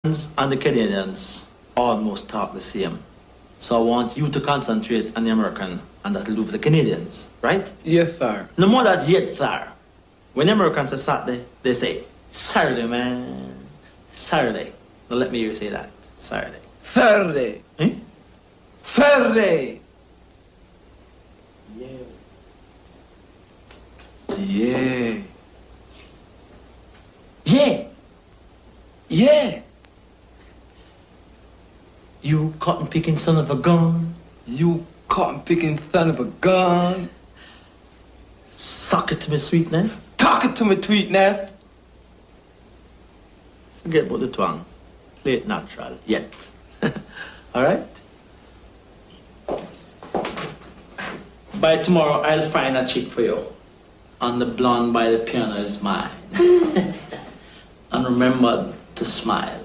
and the Canadians almost talk the same. So I want you to concentrate on the American and that'll do for the Canadians, right? Yes, sir. No more that yet, sir. When the Americans say Saturday, they say, Saturday, man. Saturday. Now let me hear you say that. Saturday. Saturday. Eh? Saturday. Yeah. Yeah. Yeah. Yeah. You cotton picking son of a gun. You cotton picking son of a gun. Suck it to me, sweetness. Talk it to me, sweetness. Forget about the twang. Play it natural. Yet. All right? By tomorrow, I'll find a chick for you. And the blonde by the piano is mine. And remember to smile.